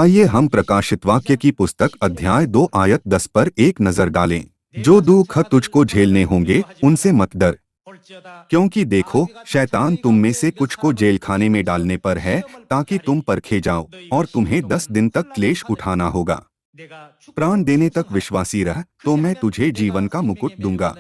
आइए हम प्रकाशित वाक्य की पुस्तक अध्याय 2 आयत 10 पर एक नजर डालें। जो दुख तुझको झेलने होंगे उनसे मत डर, क्योंकि देखो शैतान तुम में से कुछ को जेल खाने में डालने पर है, ताकि तुम परखे जाओ और तुम्हें 10 दिन तक क्लेश उठाना होगा। प्राण देने तक विश्वासी रह, तो मैं तुझे जीवन का मुकुट दूंगा।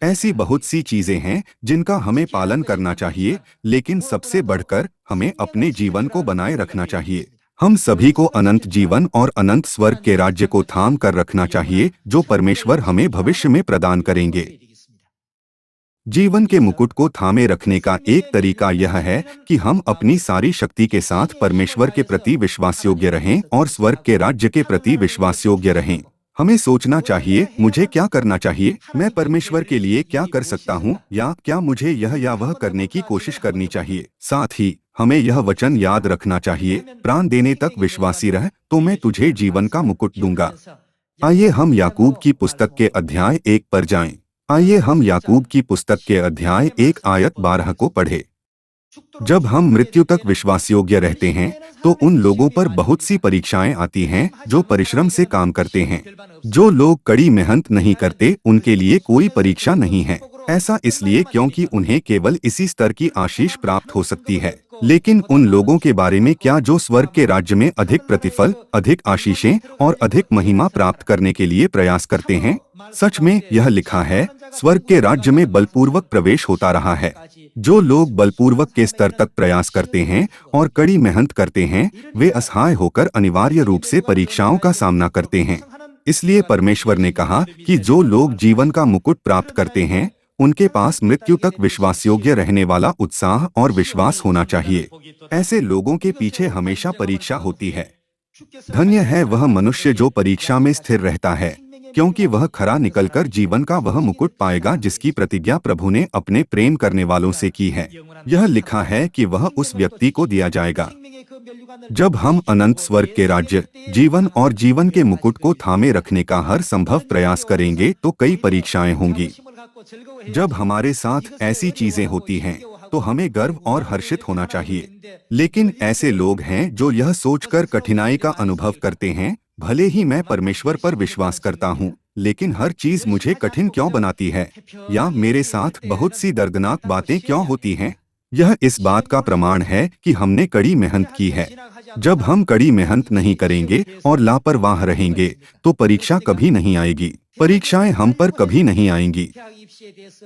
ऐसी बहुत सी चीजें हैं जिनका हमें पालन करना चाहिए, लेकिन सबसे बढ़कर हमें अपने जीवन को बनाए रखना चाहिए। हम सभी को अनंत जीवन और अनंत स्वर्ग के राज्य को थाम कर रखना चाहिए, जो परमेश्वर हमें भविष्य में प्रदान करेंगे। जीवन के मुकुट को थामे रखने का एक तरीका यह है कि हम अपनी सारी शक्ति के साथ परमेश्वर के प्रति विश्वासयोग्य रहें और स्वर्ग के राज्य के प्रति विश्वासयोग्य रहें। हमें सोचना चाहिए, मुझे क्या करना चाहिए, मैं परमेश्वर के लिए क्या कर सकता हूँ, या क्या मुझे यह या वह करने की कोशिश करनी चाहिए। साथ ही हमें यह वचन याद रखना चाहिए, प्राण देने तक विश्वासी रह, तो मैं तुझे जीवन का मुकुट दूंगा। आइए हम याकूब की पुस्तक के अध्याय 1 पर जाएं। आइए हम याकूब की पुस्तक के अध्याय 1 आयत 12 को पढ़ें। जब हम मृत्यु तक विश्वासयोग्य रहते हैं, तो उन लोगों पर बहुत सी परीक्षाएं आती हैं जो परिश्रम से काम करते हैं। जो लोग कड़ी मेहनत नहीं करते, उनके लिए कोई परीक्षा नहीं है। ऐसा इसलिए क्योंकि उन्हें केवल इसी स्तर की आशीष प्राप्त हो सकती है। लेकिन उन लोगों के बारे में क्या जो स्वर्ग के राज्य में अधिक प्रतिफल, अधिक आशीषें और अधिक महिमा प्राप्त करने के लिए प्रयास करते हैं? सच में यह लिखा है, स्वर्ग के राज्य में बलपूर्वक प्रवेश होता रहा है। जो लोग बलपूर्वक के स्तर तक प्रयास करते हैं और कड़ी मेहनत करते हैं, वे असहाय होकर अनिवार्य रूप से परीक्षाओं का सामना करते हैं। इसलिए परमेश्वर ने कहा कि जो लोग जीवन का मुकुट प्राप्त करते हैं, उनके पास मृत्यु तक विश्वासयोग्य रहने वाला उत्साह और विश्वास होना चाहिए। ऐसे लोगों के पीछे हमेशा परीक्षा होती है। धन्य है वह मनुष्य जो परीक्षा में स्थिर रहता है, क्योंकि वह खरा निकलकर जीवन का वह मुकुट पाएगा जिसकी प्रतिज्ञा प्रभु ने अपने प्रेम करने वालों से की है। यह लिखा है कि वह उस व्यक्ति को दिया जाएगा। जब हम अनंत स्वर्ग के राज्य, जीवन और जीवन के मुकुट को थामे रखने का हर संभव प्रयास करेंगे, तो कई परीक्षाएं होंगी। जब हमारे साथ ऐसी चीजें होती हैं, तो हमें गर्व और हर्षित होना चाहिए। लेकिन ऐसे लोग हैं जो यह सोचकर कठिनाई का अनुभव करते हैं, भले ही मैं परमेश्वर पर विश्वास करता हूँ, लेकिन हर चीज मुझे कठिन क्यों बनाती है, या मेरे साथ बहुत सी दर्दनाक बातें क्यों होती हैं। यह इस बात का प्रमाण है कि हमने कड़ी मेहनत की है। जब हम कड़ी मेहनत नहीं करेंगे और लापरवाह रहेंगे, तो परीक्षा कभी नहीं आएगी। परीक्षाएं हम पर कभी नहीं आएंगी।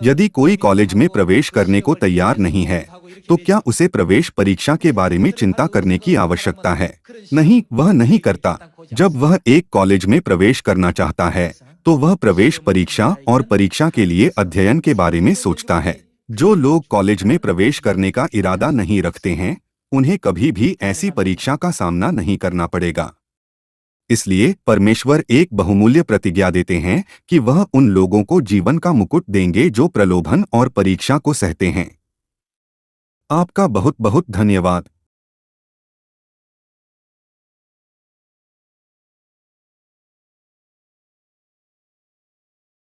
यदि कोई कॉलेज में प्रवेश करने को तैयार नहीं है, तो क्या उसे प्रवेश परीक्षा के बारे में चिंता करने की आवश्यकता है? नहीं, वह नहीं करता। जब वह एक कॉलेज में प्रवेश करना चाहता है, तो वह प्रवेश परीक्षा और परीक्षा के लिए अध्ययन के बारे में सोचता है। जो लोग कॉलेज में प्रवेश करने का इरादा नहीं रखते हैं, उन्हें कभी भी ऐसी परीक्षा का सामना नहीं करना पड़ेगा। इसलिए परमेश्वर एक बहुमूल्य प्रतिज्ञा देते हैं कि वह उन लोगों को जीवन का मुकुट देंगे जो प्रलोभन और परीक्षा को सहते हैं। आपका बहुत बहुत धन्यवाद।